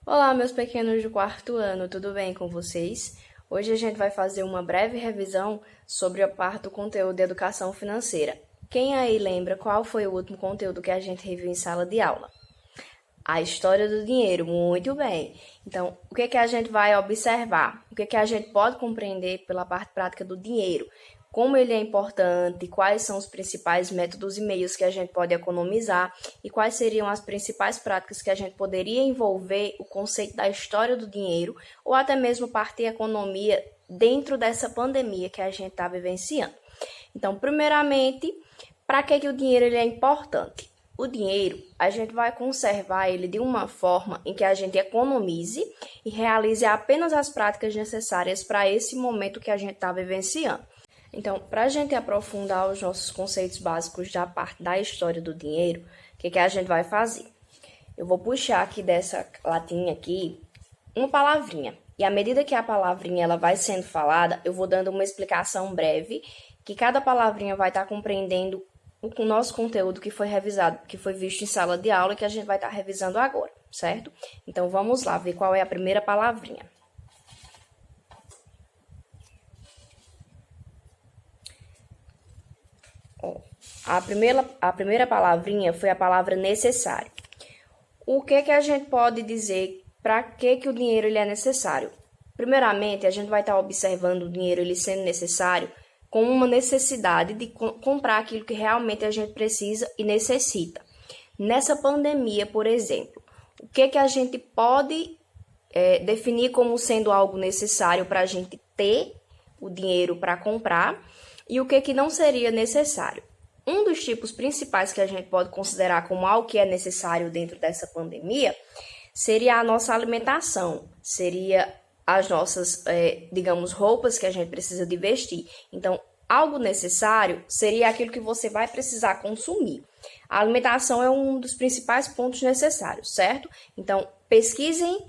Olá, meus pequenos do quarto ano, tudo bem com vocês? Hoje a gente vai fazer uma breve revisão sobre a parte do conteúdo de educação financeira. Quem aí lembra qual foi o último conteúdo que a gente reviu em sala de aula? A história do dinheiro, muito bem. Então, o que a gente vai observar? O que a gente pode compreender pela parte prática do dinheiro? Como ele é importante, quais são os principais métodos e meios que a gente pode economizar e quais seriam as principais práticas que a gente poderia envolver o conceito da história do dinheiro ou até mesmo parte de economia dentro dessa pandemia que a gente está vivenciando. Então, primeiramente, para que o dinheiro ele é importante? O dinheiro, a gente vai conservar ele de uma forma em que a gente economize e realize apenas as práticas necessárias para esse momento que a gente está vivenciando. Então, para a gente aprofundar os nossos conceitos básicos da parte da história do dinheiro, o que a gente vai fazer? Eu vou puxar aqui dessa latinha aqui uma palavrinha. E à medida que a palavrinha ela vai sendo falada, eu vou dando uma explicação breve, que cada palavrinha vai estar compreendendo o nosso conteúdo que foi revisado, que foi visto em sala de aula e que a gente vai estar revisando agora, certo? Então, vamos lá ver qual é a primeira palavrinha. A primeira palavrinha foi a palavra necessário. O que a gente pode dizer para que o dinheiro ele é necessário? Primeiramente, a gente vai estar observando o dinheiro ele sendo necessário com uma necessidade de comprar aquilo que realmente a gente precisa e necessita. Nessa pandemia, por exemplo, o que a gente pode definir como sendo algo necessário para a gente ter o dinheiro para comprar e o que não seria necessário? Um dos tipos principais que a gente pode considerar como algo que é necessário dentro dessa pandemia seria a nossa alimentação, seria as nossas, digamos, roupas que a gente precisa de vestir. Então, algo necessário seria aquilo que você vai precisar consumir. A alimentação é um dos principais pontos necessários, certo? Então, pesquisem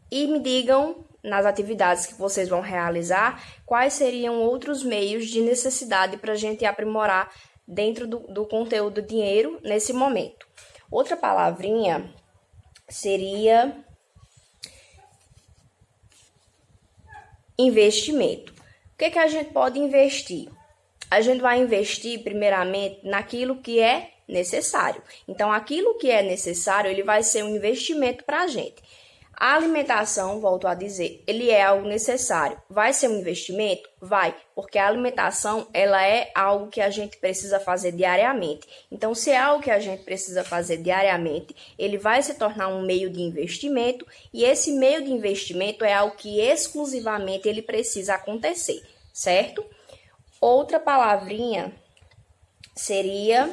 e me digam nas atividades que vocês vão realizar quais seriam outros meios de necessidade para a gente aprimorar dentro do conteúdo dinheiro nesse momento. Outra palavrinha seria investimento. O que a gente pode investir? A gente vai investir primeiramente naquilo que é necessário. Então, aquilo que é necessário, ele vai ser um investimento para a gente. A alimentação, volto a dizer, ele é algo necessário. Vai ser um investimento? Vai, porque a alimentação, ela é algo que a gente precisa fazer diariamente. Então, se é algo que a gente precisa fazer diariamente, ele vai se tornar um meio de investimento e esse meio de investimento é algo que exclusivamente ele precisa acontecer, certo? Outra palavrinha seria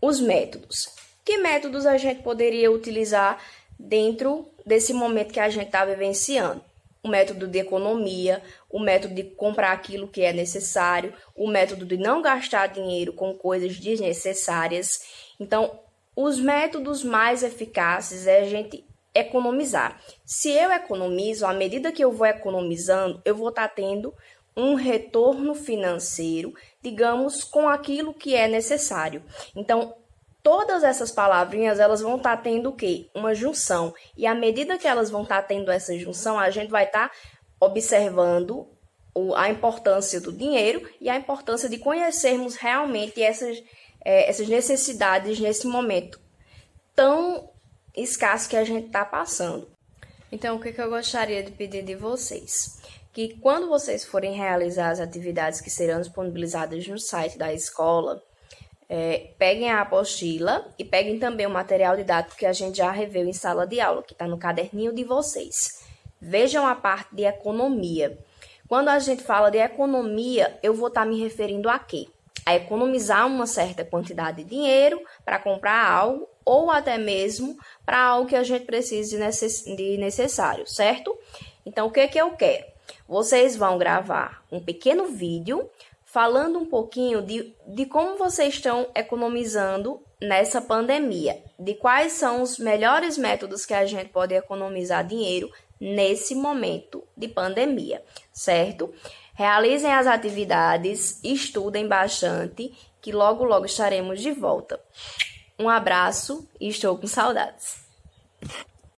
os métodos. Que métodos a gente poderia utilizar dentro desse momento que a gente está vivenciando? O método de economia, o método de comprar aquilo que é necessário, o método de não gastar dinheiro com coisas desnecessárias. Então, os métodos mais eficazes é a gente economizar. Se eu economizo, à medida que eu vou economizando, eu vou estar tendo um retorno financeiro, digamos, com aquilo que é necessário. Então, todas essas palavrinhas, elas vão estar tendo o quê? Uma junção. E à medida que elas vão estar tendo essa junção, a gente vai estar observando a importância do dinheiro e a importância de conhecermos realmente essas necessidades nesse momento tão escasso que a gente está passando. Então, o que eu gostaria de pedir de vocês? Que quando vocês forem realizar as atividades que serão disponibilizadas no site da escola, peguem a apostila e peguem também o material didático que a gente já reviu em sala de aula, que está no caderninho de vocês. Vejam a parte de economia. Quando a gente fala de economia, eu vou estar me referindo a quê? A economizar uma certa quantidade de dinheiro para comprar algo ou até mesmo para algo que a gente precise de necessário, certo? Então, o que eu quero? Vocês vão gravar um pequeno vídeo falando um pouquinho de como vocês estão economizando nessa pandemia, de quais são os melhores métodos que a gente pode economizar dinheiro nesse momento de pandemia, certo? Realizem as atividades, estudem bastante, que logo estaremos de volta. Um abraço e estou com saudades.